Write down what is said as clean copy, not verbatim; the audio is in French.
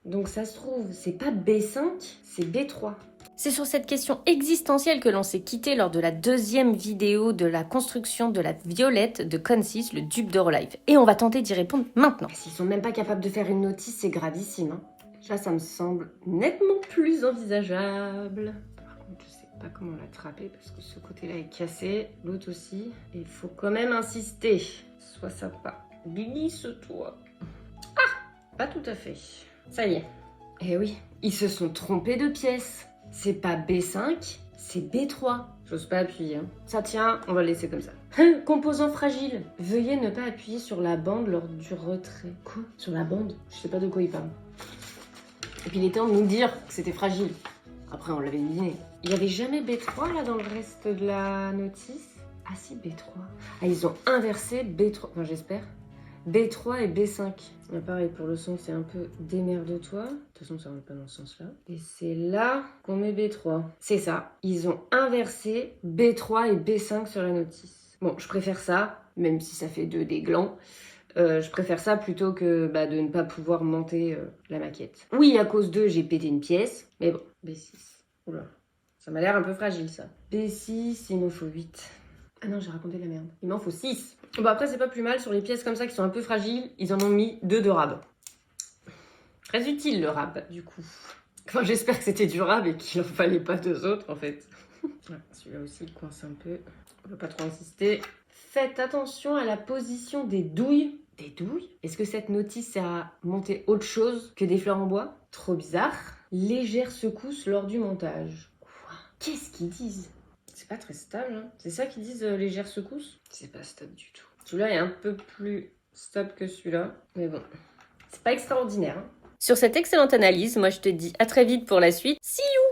Donc ça se trouve, c'est pas B5, c'est B3. C'est sur cette question existentielle que l'on s'est quitté lors de la deuxième vidéo de la construction de la violette de Consis, le dupe d'Horolife. Et on va tenter d'y répondre maintenant. S'ils sont même pas capables de faire une notice, c'est gravissime. Hein. Là, ça me semble nettement plus envisageable. Par contre, je sais pas comment l'attraper parce que ce côté-là est cassé, l'autre aussi. Et il faut quand même insister. Sois sympa. Glisse-toi. Ah! Pas tout à fait. Ça y est. Eh oui, ils se sont trompés de pièce. C'est pas B5, c'est B3. J'ose pas appuyer. Hein. Ça tient, on va le laisser comme ça. Composant fragile. Veuillez ne pas appuyer sur la bande lors du retrait. Quoi? Sur la bande? Je sais pas de quoi il parle. Et puis il est temps de nous dire que c'était fragile. Après, on l'avait deviné. Il y avait jamais B3 là dans le reste de la notice? Ah si, B3. Ah, ils ont inversé B3. Enfin, j'espère. B3 et B5. Ah, pareil, pour le son, c'est un peu démerde-toi. De toute façon, ça ne va pas dans ce sens-là. Et c'est là qu'on met B3. C'est ça. Ils ont inversé B3 et B5 sur la notice. Bon, je préfère ça, même si ça fait 2 des glands. Je préfère ça plutôt que de ne pas pouvoir monter la maquette. Oui, à cause d'eux, j'ai pété une pièce. Mais bon, B6. Oula, ça m'a l'air un peu fragile, ça. B6, il m'en faut 8. Ah non, j'ai raconté la merde. Il m'en faut 6. Bon, après, c'est pas plus mal. Sur les pièces comme ça qui sont un peu fragiles, ils en ont mis 2 de rab. Très utile, le rab, du coup. Enfin, j'espère que c'était du rab et qu'il en fallait pas 2 autres, en fait. Celui-là aussi, il coince un peu. On peut pas trop insister. Faites attention à la position des douilles. Des douilles? Est-ce que cette notice sert à monter autre chose que des fleurs en bois? Trop bizarre. Légère secousse lors du montage. Quoi? Qu'est-ce qu'ils disent? C'est pas très stable, hein. C'est ça qu'ils disent, légère secousse? C'est pas stable du tout. Celui-là est un peu plus stable que celui-là. Mais bon, c'est pas extraordinaire, hein. Sur cette excellente analyse, moi je te dis à très vite pour la suite. See you!